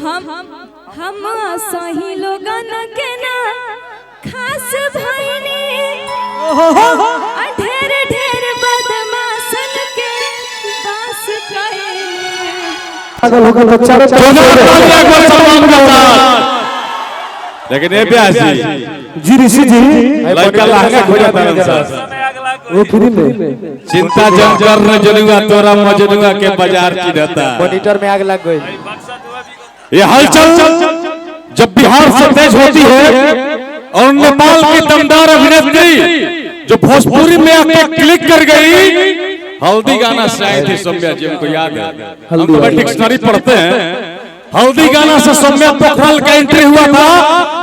हम सही लोगन के ना खास भाईनी ढेर ढेर बदमाशन के पास लेकिन ये प्यासी जी ऋषि जी लड़का लहंगा खोजा था वो फ्री में चिंता जन कर न जनुआ तोरा मजनुआ के बाजार की रहता मॉनिटर में आग लग गई। ये हलचल जब बिहार से तेज होती है और नेपाल की दमदार अभिनेत्री जो भोजपुरी में आके क्लिक कर गई, हल्दी गाना से आई थी सौम्या जी, हमको याद है, हम तो डिक्शनरी पढ़ते हैं। हल्दी गाना से सौम्या पोखरल का एंट्री हुआ था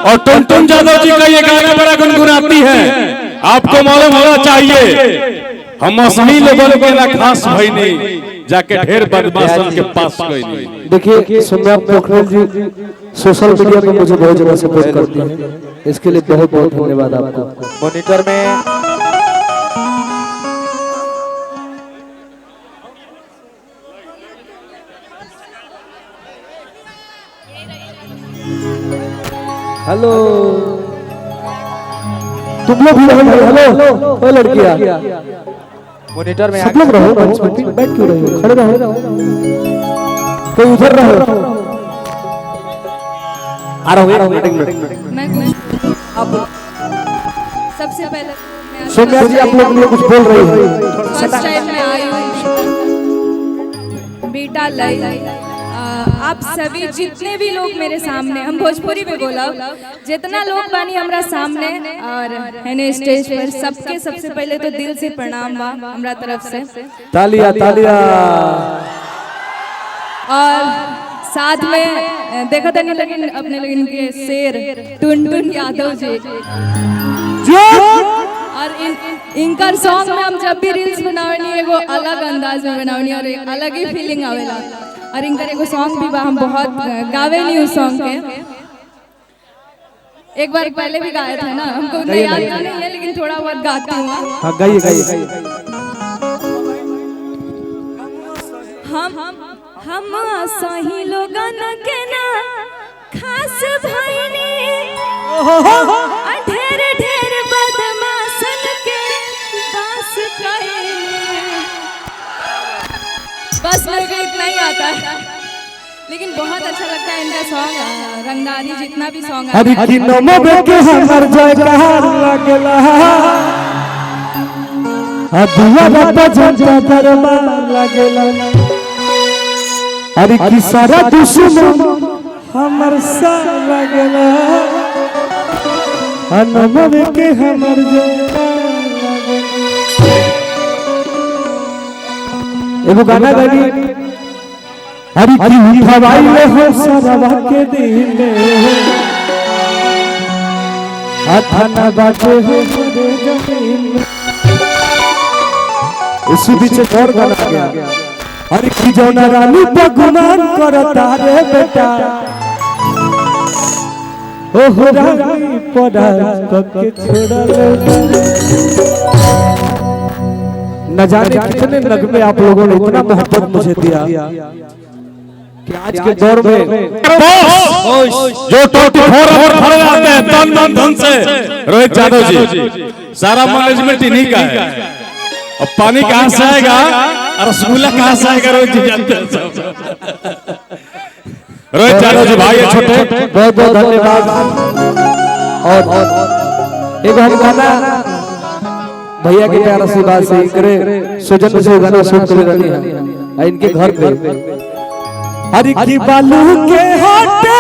और टुनटुन यादव जी का ये गाना बड़ा गुनगुनाती है। आपको मालूम होना चाहिए हम असली लेवल के ना खास भाई नहीं, जाके ढेर बदमाशन के पास कोई नहीं। देखिए सौम्या पोखरल जी सोशल मीडिया पे मुझे बहुत जगह सपोर्ट करती हैं, इसके लिए बहुत बहुत धन्यवाद आपको। मॉनिटर में हेलो तुम लोग भी रहो। हेलो ओ लड़कियां मॉनिटर में सब लोग रहो, बैठ क्यों रहे हो, खड़े रहो, कोई उधर रहो। आ रहा हूँ मैं अब सबसे पहले सौम्या जी आप लोग कुछ बोल रही हैं। फर्स्ट टाइम मैं आई हूँ बेटा लाई। आप सभी जितने भी लोग मेरे सामने, हम भोजपुरी में बोला, जितना लोग बानी हमरा सामने और है स्टेज पर, सबके सबसे पहले तो दिल से प्रणाम बा हमरा तरफ से। तालिया तालिया। और साथ में देखा था नहीं, लेकिन अपने लोग इनके शेर टुनटुन यादव जी और इनकर सॉन्ग में हम जब भी रील्स बनावनी एगो अलग अंदाज में बनावनी और एक अलग ही फीलिंग आवेला। और इनकर एगो सॉन्ग भी बा, हम बहुत गावे नहीं उस सॉन्ग के, एक बार पहले भी गाया था ना, हमको उतना याद नहीं है लेकिन थोड़ा बहुत गाती हूँ। हाँ गाइए गाइए। हम सही लोगन के ना खास भाईनी ढेर ढेर बदमाशन के पास बस मेरे को इतना ही आता है, लेकिन बहुत अच्छा लगता है इनका सॉन्ग। रंगदारी जितना भी सॉन्ग अरे कि नमो के हमर जय कहार लागला आ दुआ बाबा जनता दरबार लागला। अरे कि सारा दुश्मन हमर सा लागला आ नमो के हमर जय एगो गाना गानी। अरे की हवाई में हो सरवा के दिन में थाना बाटे हो मेरे जमीन में। इसी बीच एक और गाना आ गया। अरे की जौना रानी पर गुमान करता रे बेटा ओहो रानी पड़ा के छोड़ा न जाने कितने नगमे आप लोगों ने इतना मोहब्बत मुझे दिया कि आज के दौर में जो टोटी फोर खड़े आते हैं तन मन धन से, रोहित यादव जी सारा मैनेजमेंट इन्हीं का है। अब पानी कहाँ से आएगा और रसगुल्ला कहाँ से आएगा, रोहित जी जानते हैं सब। रोहित यादव जी भाई छोटे बहुत बहुत धन्यवाद। और एक हम गाना भैया के प्यार से बात से करे सुजन से गाना शूट कर रही है इनके घर पे। हरी की बालू के होटे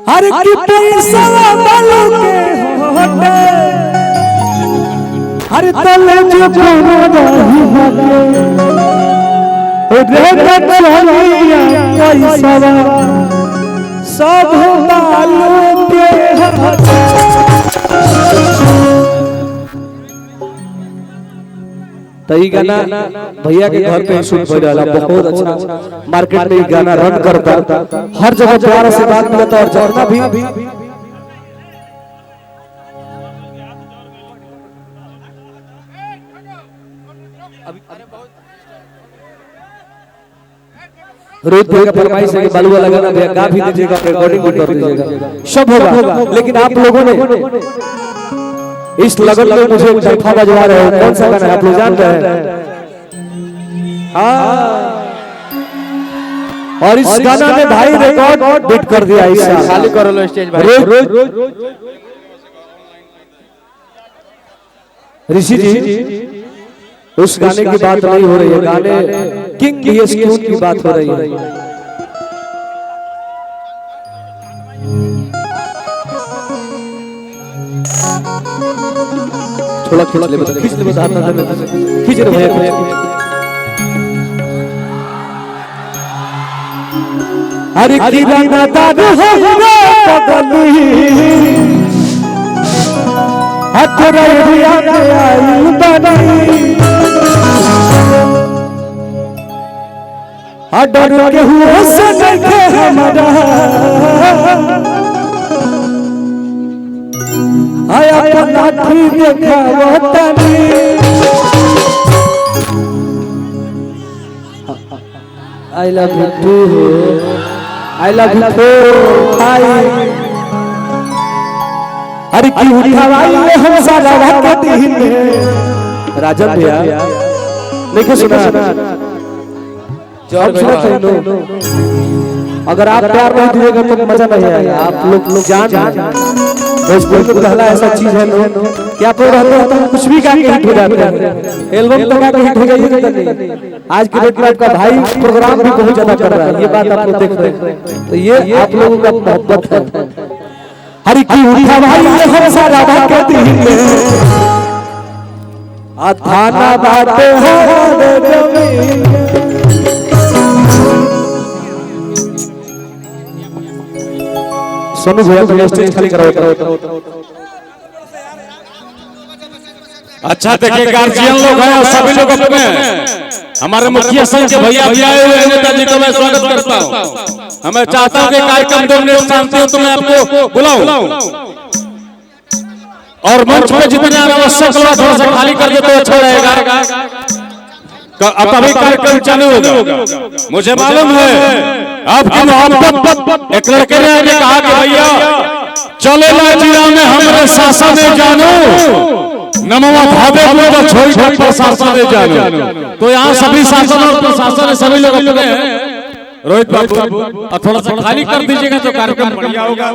हर की पैसा बालू के होटे हर तले जो कोनो रही हके रे चलिया पैसा सब बालू के होटे। तो ये गाना भैया के घर पे शूट हो रहा, बहुत अच्छा मार्केट में ये गाना रन करता, हर जगह प्यार से बात मिलता और जरना भी रोहित भैया का फरमाइश है कि बालुआ लगाना भैया गा भी दीजिएगा, रिकॉर्डिंग भी कर दीजिएगा, सब होगा। लेकिन आप लोगों ने इस लगन में मुझे जलफा बजवा रहे हो, कौन सा गाना है आप लोग जानते हैं? हाँ, और इस गाना ने भाई रिकॉर्ड बीट कर दिया। इस खाली करो लो स्टेज भाई। ऋषि जी उस गाने की बात नहीं हो रही है, गाने किंग डीएस ट्यून की बात हो रही है। थोड़ा खींच ले, खींच ले, खींच रहे भैया। अरे किराना दाद हो पगली हथरिया में आई बनी डर के हुए से देखे हमारा आया लाठी देखा वो तनी I love you too, I love you too भाई। अरे की उठावाई में हम सारा वक्त दिन राजन भैया नहीं सुना। अगर आप प्यार नहीं दिएगा तो मजा नहीं आएगा। आप लोग जान भोजपुरी में पहला ऐसा चीज है कि आप लोग रहते हो कुछ भी गा के हिट हो जाते हैं, एल्बम तक गा के हिट हो जाइए। आज के डेट में आपका भाई प्रोग्राम भी बहुत ज्यादा कर रहा है, ये बात आप लोग देख रहे हैं, तो ये आप लोगों का मोहब्बत है। हरि की उठा भाई ये हम सारा बात कहती हैं थाना बातें हो जमीन। सोनू भैया को स्टेज खाली कराओ। अच्छा देखिए गार्जियन लोग हैं और सभी लोग अपने हमारे मुखिया संघ के भैया भी आए हुए हैं, नेताजी का मैं स्वागत करता हूं। मैं चाहता हूं कि कार्यक्रम 2 मिनट शांति हो तो मैं आपको बुलाऊं और मंच पे जितने आवश्यक लोग थोड़ा सा खाली कर दे तो अच्छा रहेगा। अब अभी कार्यक्रम चालू होगा। मुझे मालूम है आपकी मोहब्बत। एक लड़के ने आगे कहा कि भैया चले ना जिला में हमारे शासन में जानो नमवा भावे को छोड़ कर प्रशासन में जानो। तो यहाँ सभी शासन और प्रशासन सभी लोग अपने हैं। रोहित बाबू और थोड़ा सा खाली कर दीजिएगा तो कार्यक्रम बढ़िया होगा।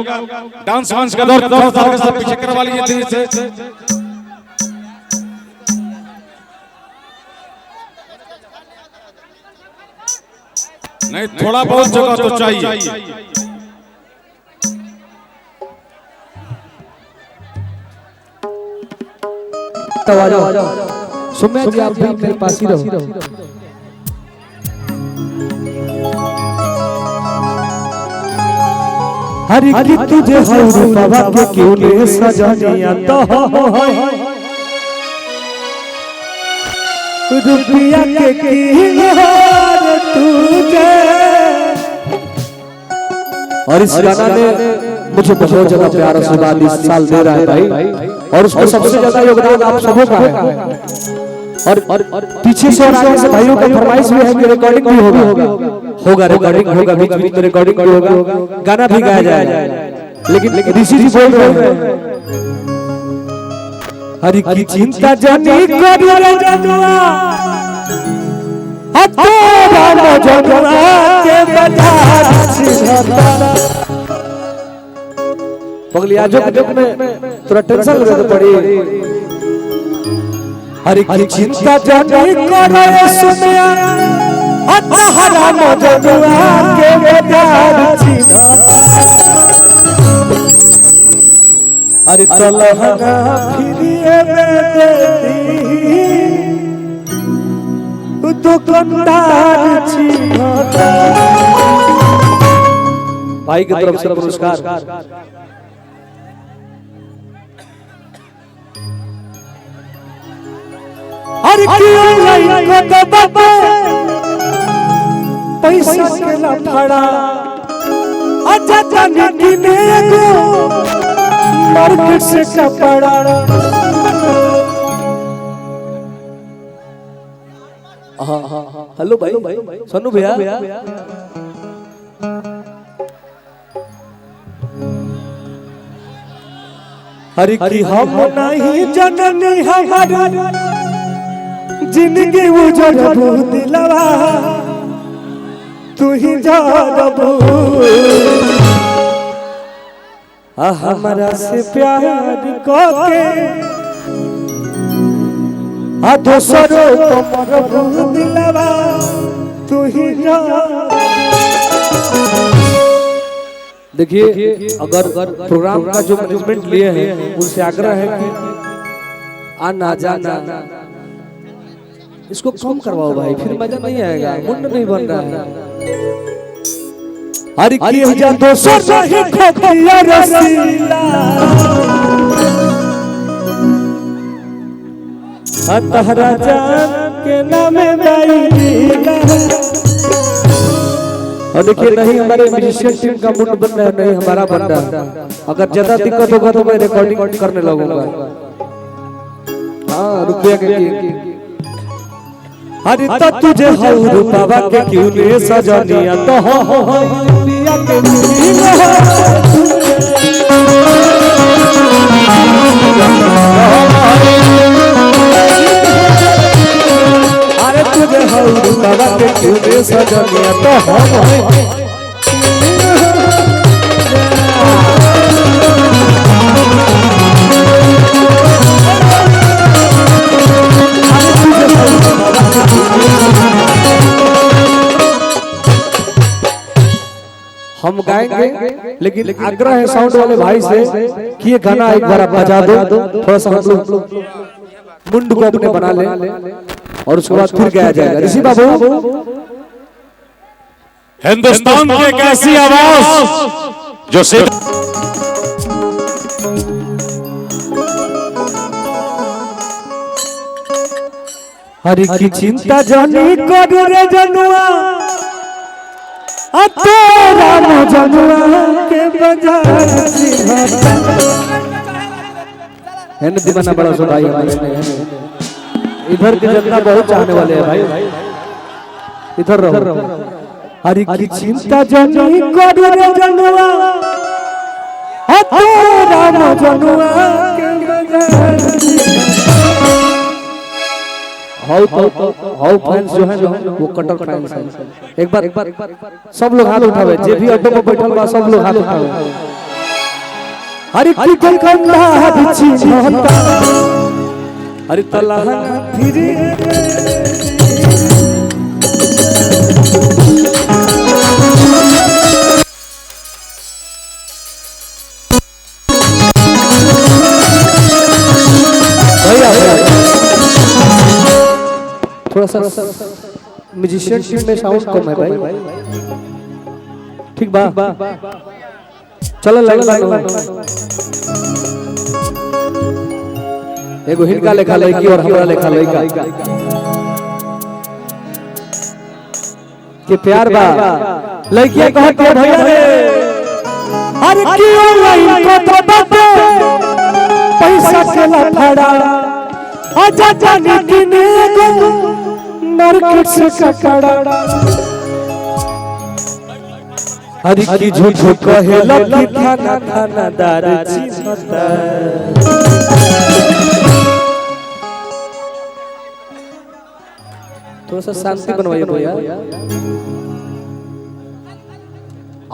डांस वांस का दौर थोड़ा सा पीछे करवा लीजिए धीरे से। नहीं थोड़ा बहुत जगह तो चाहिए। सुमेश जी आप भी मेरे पास ही रहो। हरि की तुझे हर बाबा के क्यों ले सजनिया तो रुपया के कीमत तुझे। और इस गाना ने मुझे बहुत ज्यादा प्यार आशीर्वाद इस साल दे रहा है भाई, और उसमें सबसे ज्यादा योगदान आप सबों का है। और पीछे से और आगे से भाइयों का फरमाइश भी है कि रिकॉर्डिंग भी होगा, रिकॉर्डिंग होगा, बीच बीच में रिकॉर्डिंग भी होगा, गाना भी गाया जाएगा। लेकिन ऋषि जी बोल रहे हैं हरि की चिंता जानी करो रे जनुआ तेरा मजनुआ के बाजार सिरता। पगली आजो के में थोड़ा टेंशन लगे तो पड़ी। हरि की चिंता जानी करो रे सुनिया तेरा मजनुआ के बाजार सिरता। अरे तलहना फिरिए में देती तो कंदार छिपता। भाई की तरफ से पुरस्कार। अरे क्यों नहीं को दबा पैसा के लफड़ा अच्छा जाने किने को मार्केट से कपड़ा। हेलो भाई सोनू भैया हरि की हम नहीं जननी हमारा जिंदगी उजड़बू दिलवा तू ही जानबू हमारा से प्यार करके दोसरो मरबू दिलवा तू ही जान। देखिए अगर प्रोग्राम का जो मैनेजमेंट लिए हैं उनसे आग्रह है कि आना जाना इसको कम करवाओ भाई, फिर मजा नहीं आएगा, मुंड नहीं बन रहा है। हरि की हजार दोसर नहीं खोतिया रसीला तहरा जान के नामे बैठीला। और देखिए नहीं हमारे म्यूजिशियन टीम का मुंड बन रहा है, नहीं हमारा बन रहा है। अगर ज्यादा दिक्कत होगा तो मैं रिकॉर्डिंग करने लगूंगा। हाँ रुपया के अरे तो तुझे हौर बाबा के क्यों ने सजनिया तो हो दुनिया के अरे तुझे हौर बाबा के क्यों ने सजनिया तो हो हम गाएंगे, लेकिन आग्रह है साउंड वाले भाई से कि ये गाना एक बार आप बजा दो, थोड़ा सा हम लोग मुंड को अपने बना ले और उसके बाद फिर गाया जाएगा। ऋषि बाबू हिंदुस्तान की एक ऐसी आवाज जो सिर्फ हरि की चिंता जानी करू रे जनुआ तेरा मजनुआ के बाजार है न दीवाना बड़ा सो भाई हमारे इधर की जनता बहुत चाहने वाले हैं भाई, इधर रहो। हरि की चिंता जानी करू रे जनुआ तेरा मजनुआ के बाजार हाउ फैंस जो है वो कटर फैंस है। एक बार सब लोग हाथ उठावे, जे भी ऑटो में बैठल बा सब लोग हाथ उठावे। हरि की कोई कंधा बिछी होता हरि तलहन फिरे थोड़ा सा म्यूजिशियन टीम में साउंड कम है भाई, ठीक बा चलो लाइन एगो हिनका लेखा लड़की और हमरा लेखा लड़का के प्यार बा। लड़कियां कहती है भैया रे अरे क्यों लाइन को तो बाटे पैसा के लफड़ा आजा जाने किने को मार्केट से ककड़ा। हरि की झूठ कहे लकी खाना खाना दार चिन्हता थोड़ा सा शांति बनवाइए भैया।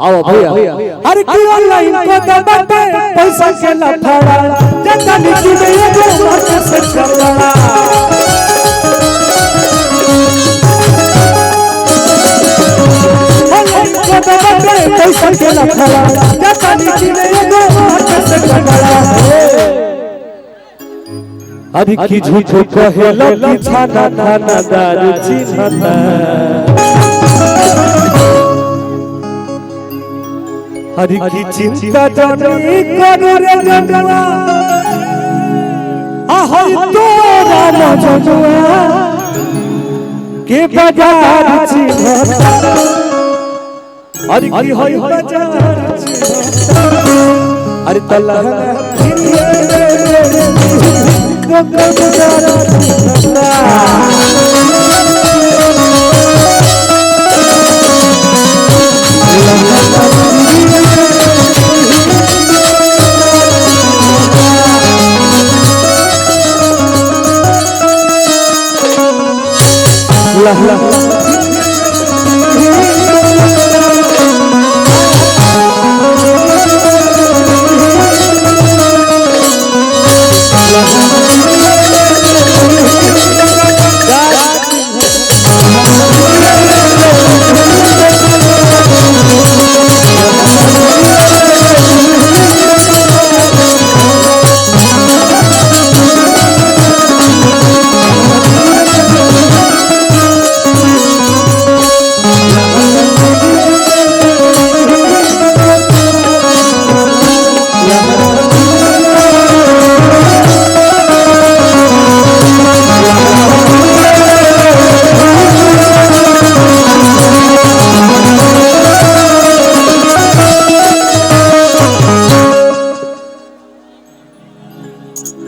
आओ भैया अरे की ऑनलाइन को दबाते पैसा के लफड़ा जता नीति में ये मार्केट से ककड़ा। पैसा के लफड़ा जता नीति में ये मार्केट से ककड़ा। अभी की झूठ कहे लकी खाना खाना दार चिन्हता हरि की चिंता जानी करू रे जनुआ हरि तोरा मजनुआ के बाजार चिन्हता हरि की होई बाजार चिन्हता हरि तलहन ला